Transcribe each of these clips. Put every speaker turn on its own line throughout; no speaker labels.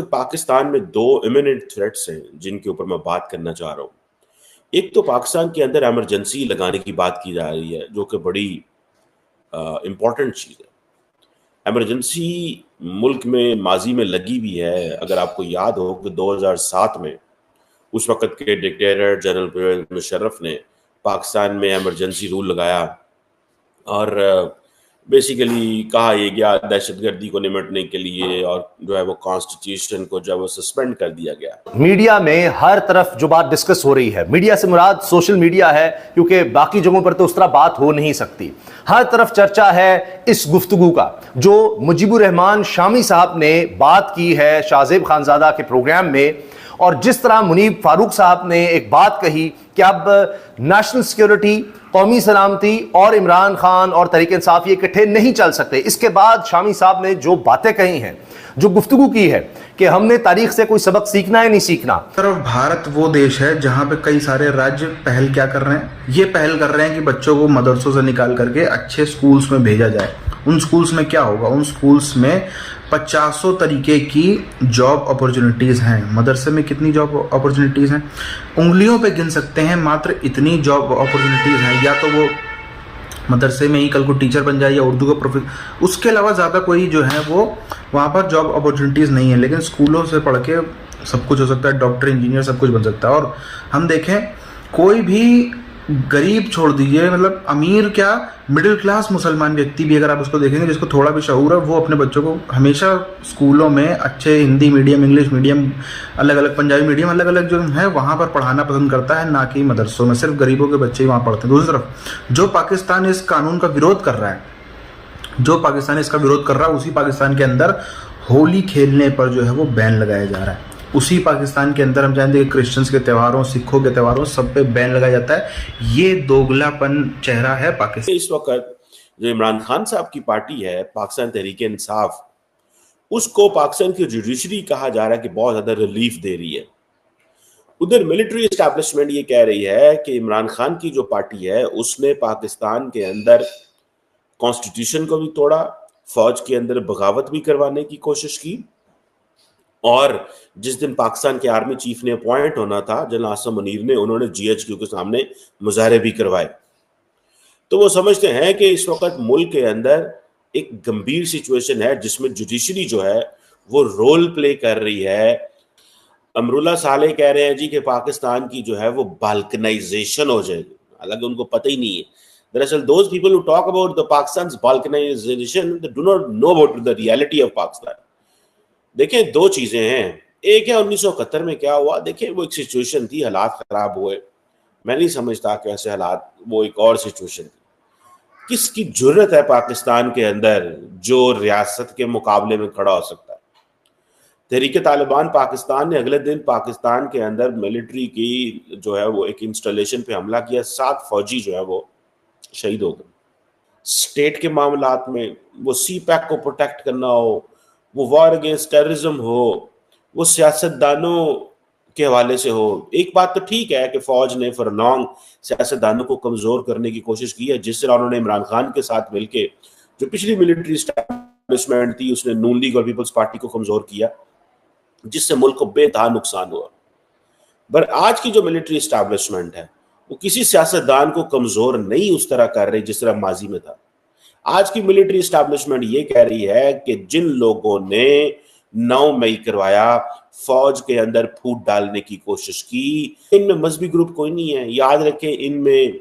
पाकिस्तान में दो imminent threats हैं जिनके ऊपर मैं बात करना चाह रहा हूँ। एक तो पाकिस्तान के अंदर इमरजेंसी लगाने की बात की जा रही है, जो कि बड़ी इम्पॉर्टेंट चीज़ है। इमरजेंसी मुल्क में माजी में लगी भी है। अगर आपको याद हो कि 2007 में उस वक़्त के डिक्टेटर जनरल परवेज़ मुशर्रफ ने पाकिस्तान में इमरजेंसी रूल लगाया और बेसिकली कहा यह गया दहशतगर्दी को निपटने के लिए, और जो है वो कॉन्स्टिट्यूशन को जो है वो सस्पेंड कर दिया गया।
मीडिया में हर तरफ जो बात डिस्कस हो रही है, मीडिया से मुराद सोशल मीडिया है, क्योंकि बाकी जगहों पर तो उस तरह बात हो नहीं सकती। हर तरफ चर्चा है इस गुफ्तगू का जो मुजीबुर रहमान शामी साहब ने बात की है शाहजेब खानजादा के प्रोग्राम में, और जिस तरह मुनीब फारूक साहब ने एक बात कही कि अब नेशनल सिक्योरिटी, कौमी सलामती और इमरान खान और तहरीक इंसाफ ये इकट्ठे नहीं चल सकते। इसके बाद शामी साहब ने जो बातें कही हैं, जो गुफ्तगू की है कि हमने तारीख से कोई सबक सीखना है नहीं सीखना।
तरफ भारत वो देश है जहां पे कई सारे राज्य पहल क्या कर रहे हैं, ये पहल कर रहे हैं कि बच्चों को मदरसों से निकाल करके अच्छे स्कूल्स में भेजा जाए। उन स्कूल्स में क्या होगा, उन स्कूल्स में 50 तरीके की जॉब अपॉर्चुनिटीज़ हैं। मदरसे में कितनी जॉब अपॉर्चुनिटीज़ हैं, उंगलियों पे गिन सकते हैं। मात्र इतनी जॉब अपॉर्चुनिटीज़ हैं। या तो वो मदरसे में ही कल को टीचर बन जाए या उर्दू का प्रोफेसर, उसके अलावा ज़्यादा कोई जो है वो वहाँ पर जॉब अपॉर्चुनिटीज़ नहीं है। लेकिन स्कूलों से पढ़ के सब कुछ हो सकता है, डॉक्टर, इंजीनियर, सब कुछ बन सकता है। और हम देखें, कोई भी गरीब छोड़ दीजिए, मतलब अमीर क्या, मिडिल क्लास मुसलमान व्यक्ति भी अगर आप उसको देखेंगे जिसको थोड़ा भी शऊर है, वो अपने बच्चों को हमेशा स्कूलों में अच्छे हिंदी मीडियम, इंग्लिश मीडियम, अलग अलग पंजाबी मीडियम, अलग अलग जो है वहाँ पर पढ़ाना पसंद करता है, ना कि मदरसों में। सिर्फ गरीबों के बच्चे ही वहाँ पढ़ते हैं। दूसरी तरफ जो पाकिस्तान इस कानून का विरोध कर रहा है, जो पाकिस्तान इसका विरोध कर रहा है, उसी पाकिस्तान के अंदर होली खेलने पर जो है वो बैन लगाया जा रहा है। उसी पाकिस्तान के अंदर हम जानते हैं क्रिश्चियंस के त्योहारों, सिखों के त्योहारों, सब पे बैन लगाया जाता है। ये दोगलापन चेहरा है पाकिस्तान।
इस वक्त जो इमरान खान साहब की पार्टी है पाकिस्तान तहरीक इंसाफ, उसको पाकिस्तान की जुडिशरी कहा जा रहा है कि बहुत ज्यादा रिलीफ दे रही है। उधर मिलिट्री एस्टैब्लिशमेंट ये कह रही है कि इमरान खान की जो पार्टी है उसने पाकिस्तान के अंदर कॉन्स्टिट्यूशन को भी तोड़ा, फौज के अंदर बगावत भी करवाने की कोशिश की, और जिस दिन पाकिस्तान के आर्मी चीफ ने अपॉइंट होना था जनरल आसिम मुनीर ने, उन्होंने जीएचक्यू के सामने मुजाहरे भी करवाए। तो वो समझते हैं कि इस वक्त मुल्क के अंदर एक गंभीर सिचुएशन है जिसमें जुडिशरी जो है वो रोल प्ले कर रही है। अमरुल्ला साले कह रहे हैं जी कि पाकिस्तान की जो है वो बाल्कनाइजेशन हो जाएगी, हालांकि उनको पता ही नहीं है। दरअसल those people who talk about the Pakistan balkanisation they do not know about the reality of Pakistan. देखिए, दो चीजें हैं। एक है 1971 में क्या हुआ, देखिए वो एक सिचुएशन थी, हालात खराब हुए। मैं नहीं समझता कि ऐसे हालात, वो एक और सिचुएशन थी। किसकी जुर्रत है पाकिस्तान के अंदर जो रियासत के मुकाबले में खड़ा हो सकता है? तहरीक तालिबान पाकिस्तान ने अगले दिन पाकिस्तान के अंदर मिलिट्री की जो है वो एक इंस्टॉलेशन पे हमला किया, 7 फौजी जो है वो शहीद हो गए। स्टेट के मामलात में, वो सी पैक को प्रोटेक्ट करना हो, वो वॉर अगेंस्ट टेररिज्म हो, वो सियासतदानों के हवाले से हो। एक बात तो ठीक है कि फौज ने फॉर लॉन्ग सियासतदानों को कमजोर करने की कोशिश की है, जिस तरह उन्होंने इमरान खान के साथ मिलकर जो पिछली मिलिट्री एस्टैब्लिशमेंट थी उसने नून लीग और पीपल्स पार्टी को कमजोर किया, जिससे मुल्क को बेतहा नुकसान हुआ। पर आज की जो मिलिट्री एस्टैब्लिशमेंट है वो किसी सियासतदान को कमजोर नहीं उस तरह कर रही जिस तरह माजी में था। आज की मिलिट्री एस्टैब्लिशमेंट ये कह रही है कि जिन लोगों ने 9 मई करवाया, फौज के अंदर फूट डालने की कोशिश की, इनमें मजहबी ग्रुप कोई नहीं है। याद रखें, इनमें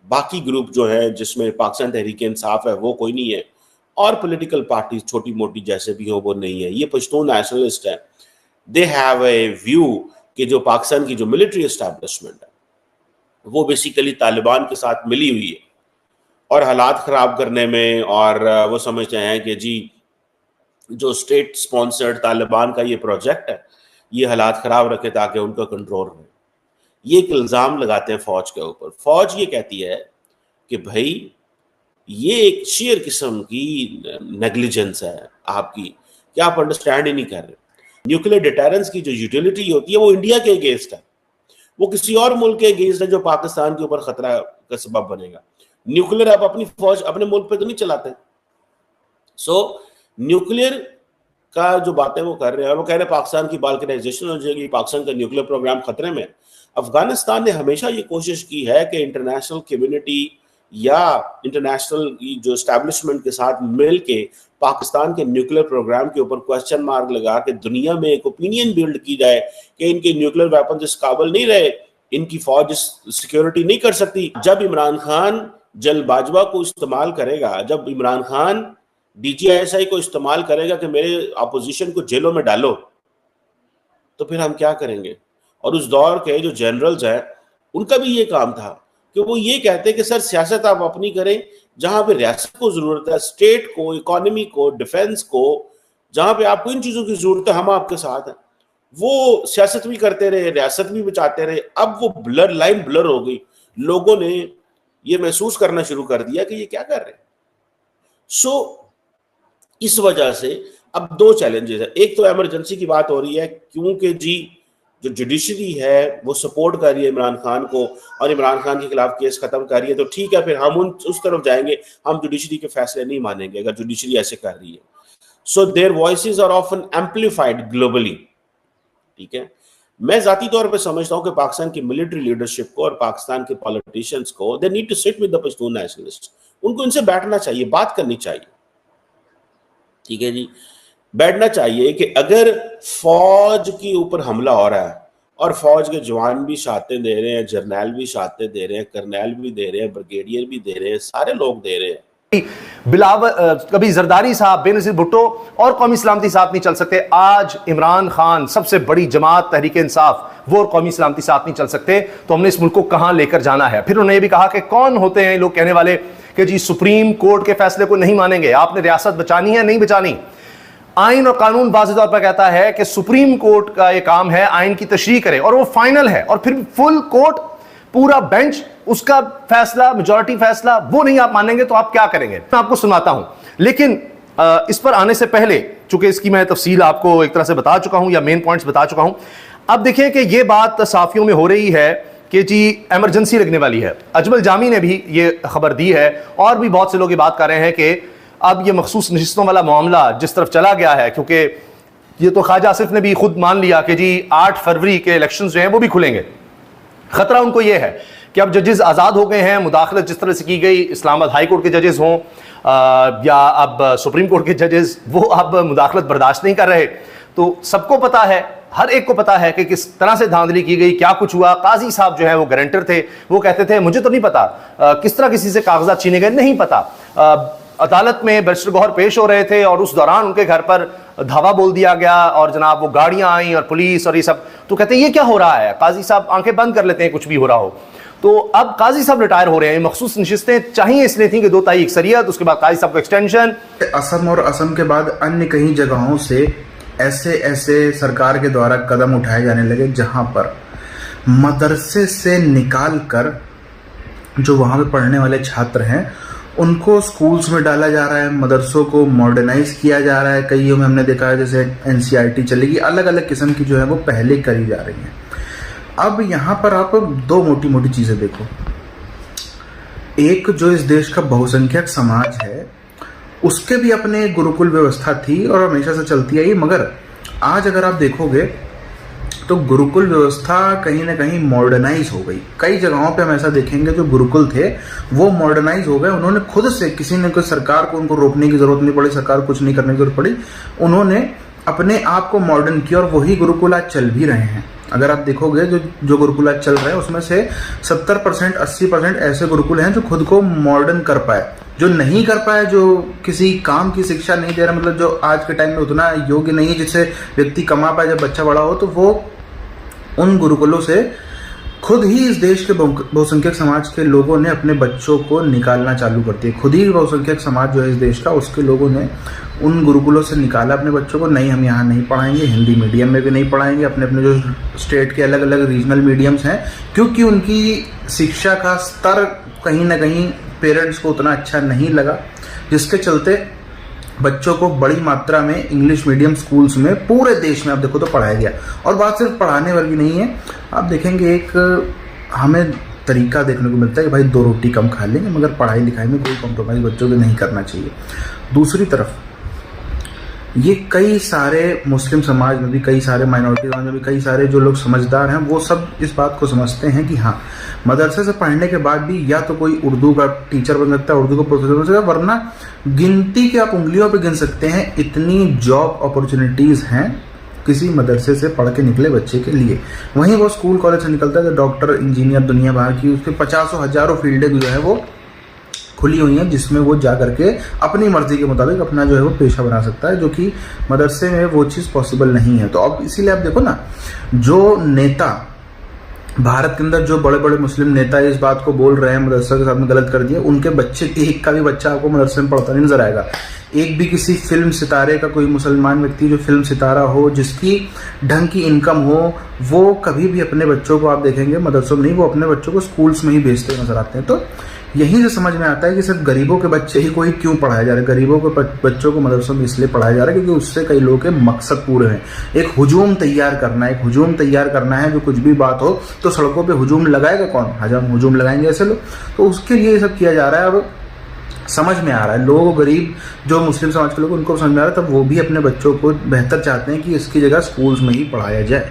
बाकी ग्रुप जो है जिसमें पाकिस्तान तहरीक इंसाफ है वो कोई नहीं है, और पॉलिटिकल पार्टी छोटी मोटी जैसे भी हो वो नहीं है। ये पश्तून नेशनलिस्ट है। दे हैव ए व्यू कि जो पाकिस्तान की जो मिलिट्री एस्टैब्लिशमेंट है वो बेसिकली तालिबान के साथ मिली हुई है और हालात खराब करने में, और वो समझते हैं कि जी जो स्टेट स्पॉन्सर्ड तालिबान का ये प्रोजेक्ट है ये हालात खराब रखे ताकि उनका कंट्रोल हो। ये एक इल्ज़ाम लगाते हैं फौज के ऊपर। फौज ये कहती है कि भाई ये एक शेयर किस्म की नेग्लिजेंस है आपकी, कि आप अंडरस्टैंड ही नहीं कर रहे। न्यूक्लियर डिटरेंस की जो यूटिलिटी होती है वो इंडिया के अगेंस्ट है, वो किसी और मुल्क के अगेंस्ट है जो पाकिस्तान के ऊपर खतरा का सबब बनेगा। न्यूक्लियर आप अपनी फौज अपने मुल्क पे तो नहीं चलाते। सो न्यूक्लियर का जो बातें वो कर रहे हैं, और वो कह रहे हैं पाकिस्तान की बाल्कनाइजेशन हो जाएगी, पाकिस्तान का न्यूक्लियर प्रोग्राम खतरे में। अफगानिस्तान ने हमेशा ये कोशिश की है कि इंटरनेशनल कम्युनिटी या इंटरनेशनल जो एस्टैब्लिशमेंट के साथ मिल के पाकिस्तान के न्यूक्लियर प्रोग्राम के ऊपर क्वेश्चन मार्क लगा के दुनिया में एक ओपिनियन बिल्ड की जाए कि इनके न्यूक्लियर वेपन इस काबिल नहीं रहे, इनकी फौज सिक्योरिटी नहीं कर सकती। जब इमरान खान जल बाजवा को इस्तेमाल करेगा, जब इमरान खान DGISI को इस्तेमाल करेगा कि मेरे अपोजिशन को जेलों में डालो, तो फिर हम क्या करेंगे? और उस दौर के जो जनरल्स हैं उनका भी ये काम था कि वो ये कहते कि सर सियासत आप अपनी करें, जहां पे रियासत को जरूरत है, स्टेट को, इकोनॉमी को, डिफेंस को, जहां पे आपको इन चीजों की जरूरत है हम आपके साथ हैं। वो सियासत भी करते रहे, रियासत भी बचाते रहे। अब वो लाइन ब्लर हो गई, लोगों ने ये महसूस करना शुरू कर दिया कि ये क्या कर रहे हैं। इस वजह से अब दो चैलेंजेस है। एक तो इमरजेंसी की बात हो रही है क्योंकि जी जो जुडिशरी है वो सपोर्ट कर रही है इमरान खान को और इमरान खान के खिलाफ केस खत्म कर रही है, तो ठीक है, फिर हम उस तरफ जाएंगे, हम जुडिशरी के फैसले नहीं मानेंगे अगर जुडिशरी ऐसे कर रही है। So their voices are often amplified globally. ठीक है, मैं जाती तौर पे समझता हूं कि पाकिस्तान की मिलिट्री लीडरशिप को और पाकिस्तान के पॉलिटिशियंस को they need to sit with the Pashtun nationalist. उनको इनसे बैठना चाहिए, बात करनी चाहिए। ठीक है जी, बैठना चाहिए कि अगर फौज के ऊपर हमला हो रहा है और फौज के जवान भी शहादतें दे रहे हैं, जर्नैल भी शहादतें दे रहे हैं, कर्नैल भी दे रहे हैं, ब्रिगेडियर भी दे रहे हैं, सारे लोग दे रहे हैं।
बिलावल कभी जरदारी साहब, बेनजीर भुट्टो और कौमी सलामती साथ नहीं चल सकते। आज इमरान खान सबसे बड़ी जमात तहरीक इंसाफ, वो और कौमी सलामती साथ नहीं चल सकते, तो हमने इस मुल्क को कहां लेकर जाना है। फिर उन्होंने ये भी कहा कि कौन होते हैं लोग कहने वाले कि जी सुप्रीम कोर्ट के फैसले को नहीं मानेंगे, आपने रियासत बचानी है नहीं बचानी। आइन और कानून वाज़ेह तौर पर कहता है कि सुप्रीम कोर्ट का यह काम है आइन की तशरीह करे और वो फाइनल है, और फिर फुल कोर्ट, पूरा बेंच, उसका फैसला, मेजॉरिटी फैसला, वो नहीं आप मानेंगे तो आप क्या करेंगे? मैं आपको सुनाता हूं, लेकिन इस पर आने से पहले, चूंकि इसकी मैं तफसील आपको एक तरह से बता चुका हूं या मेन पॉइंट्स बता चुका हूं, अब देखिए कि यह बात साफियों में हो रही है कि जी इमरजेंसी लगने वाली है। अजमल जामी ने भी ये खबर दी है और भी बहुत से लोग ये बात कर रहे हैं कि अब ये मखसूस नशिस्तों वाला मामला जिस तरफ चला गया है, क्योंकि ये तो ख्वाजा आसिफ ने भी खुद मान लिया कि जी 8 फरवरी के इलेक्शंस जो हैं वो भी खुलेंगे। खतरा उनको ये है कि अब जजेस आज़ाद हो गए हैं, मुदाखलत जिस तरह से की गई, इस्लामाबाद हाई कोर्ट के जजेस हों या अब सुप्रीम कोर्ट के जजेस, वो अब मुदाखलत बर्दाश्त नहीं कर रहे। तो सबको पता है, हर एक को पता है कि किस तरह से धांधली की गई, क्या कुछ हुआ। काजी साहब जो है वो गारंटर थे, वो कहते थे मुझे तो नहीं पता किस तरह किसी से कागजात छीने गए, नहीं पता। अदालत में बैरिस्टर गौहर पेश हो रहे थे और उस दौरान उनके घर पर धावा बोल दिया गया और जनाब वो गाड़ियां आई और पुलिस और ये सब। तो कहते हैं ये क्या हो रहा है? काजी साहब आंखें बंद कर लेते हैं कुछ भी हो रहा हो। तो अब काजी साहब रिटायर हो रहे हैं, मखसूस नशिस्तें चाहिए इसलिए थी कि 2 तारीख अक्सरियत, उसके बाद काजी साहब को एक्सटेंशन।
असम और असम के बाद अन्य कई जगहों से ऐसे सरकार के द्वारा कदम उठाए जाने लगे जहां पर मदरसे से निकाल कर जो वहां पे पढ़ने वाले छात्र हैं उनको स्कूल्स में डाला जा रहा है, मदरसों को मॉडर्नाइज किया जा रहा है। कईयों में हमने देखा है जैसे NCERT चलेगी, अलग अलग किस्म की जो है वो पहले करी जा रही हैं। अब यहाँ पर आप 2 मोटी मोटी चीजें देखो। एक, जो इस देश का बहुसंख्यक समाज है उसके भी अपने गुरुकुल व्यवस्था थी और हमेशा से चलती आई, मगर आज अगर आप देखोगे तो गुरुकुल व्यवस्था कहीं ना कहीं मॉडर्नाइज हो गई। कई जगहों पे हम ऐसा देखेंगे जो गुरुकुल थे वो मॉडर्नाइज हो गए। उन्होंने खुद से, किसी ने कोई सरकार को उनको रोकने की जरूरत नहीं पड़ी, सरकार कुछ नहीं करने की जरूरत पड़ी, उन्होंने अपने आप को मॉडर्न किया और वही गुरुकुल आज चल भी रहे हैं। अगर आप देखोगे जो गुरुकुल आज चल रहे हैं उसमें से 70% 80% ऐसे गुरुकुल हैं जो खुद को मॉडर्न कर पाए। जो नहीं कर पाए, जो किसी काम की शिक्षा नहीं दे रहा, मतलब जो आज के टाइम में उतना योग्य नहीं है जिससे व्यक्ति कमा पाए जब बच्चा बड़ा हो, तो वो उन गुरुकुलों से खुद ही इस देश के बहुसंख्यक समाज के लोगों ने अपने बच्चों को निकालना चालू कर दिया। खुद ही बहुसंख्यक समाज जो है इस देश का, उसके लोगों ने उन गुरुकुलों से निकाला अपने बच्चों को। नहीं, हम यहाँ नहीं पढ़ाएंगे, हिंदी मीडियम में भी नहीं पढ़ाएंगे, अपने अपने जो स्टेट के अलग अलग रीजनल मीडियम्स हैं, क्योंकि उनकी शिक्षा का स्तर कहीं ना कहीं पेरेंट्स को उतना अच्छा नहीं लगा, जिसके चलते बच्चों को बड़ी मात्रा में इंग्लिश मीडियम स्कूल्स में पूरे देश में आप देखो तो पढ़ाया गया। और बात सिर्फ पढ़ाने वाली नहीं है, आप देखेंगे एक हमें तरीका देखने को मिलता है कि भाई 2 रोटी कम खा लेंगे, मगर पढ़ाई लिखाई में कोई कॉम्प्रोमाइज़ बच्चों को नहीं करना चाहिए। दूसरी तरफ ये कई सारे मुस्लिम समाज में भी, कई सारे माइनॉरिटी समाज में भी, कई सारे जो लोग समझदार हैं वो सब इस बात को समझते हैं कि हाँ, मदरसे से पढ़ने के बाद भी या तो कोई उर्दू का टीचर बन सकता है, उर्दू का प्रोफेसर बन सकता है, वरना गिनती के आप उंगलियों पे गिन सकते हैं इतनी जॉब अपॉर्चुनिटीज़ हैं किसी मदरसे से पढ़ के निकले बच्चे के लिए। वहीं वो स्कूल कॉलेज से निकलता है तो डॉक्टर, इंजीनियर, दुनिया भर की उसके 50 हज़ारों फील्डें जो है वो खुली हुई हैं, जिसमें वो जा करके अपनी मर्जी के मुताबिक अपना जो है वो पेशा बना सकता है, जो कि मदरसे में वो चीज़ पॉसिबल नहीं है। तो अब इसीलिए आप देखो ना, जो नेता भारत के अंदर, जो बड़े बड़े मुस्लिम नेता इस बात को बोल रहे हैं मदरसा के साथ में गलत कर दिया, उनके बच्चे, एक का भी बच्चा आपको मदरसे में पढ़ता नहीं नजर आएगा। एक भी किसी फिल्म सितारे का कोई मुसलमान व्यक्ति जो फिल्म सितारा हो, जिसकी ढंग की इनकम हो, वो कभी भी अपने बच्चों को आप देखेंगे मदरसों में नहीं, वो अपने बच्चों को स्कूल्स में ही भेजते नजर आते हैं। तो यहीं से समझ में आता है कि सिर्फ गरीबों के बच्चे ही को ही क्यों पढ़ाया जा रहा है। गरीबों के बच्चों को मदरसों में इसलिए पढ़ाया जा रहा है क्योंकि उससे कई लोगों के मकसद पूरे हैं। एक हुजूम तैयार करना है, एक हुजूम तैयार करना है, जो कुछ भी बात हो तो सड़कों पे हुजूम लगाएगा कौन? हम हुजूम लगाएंगे ऐसे लोग। तो उसके लिए ये सब किया जा रहा है। अब समझ में आ रहा है लोगों को, गरीब जो मुस्लिम समाज के लोग, उनको समझ में आ रहा है, तब वो भी अपने बच्चों को बेहतर चाहते हैं कि इसकी जगह स्कूल्स में ही पढ़ाया जाए।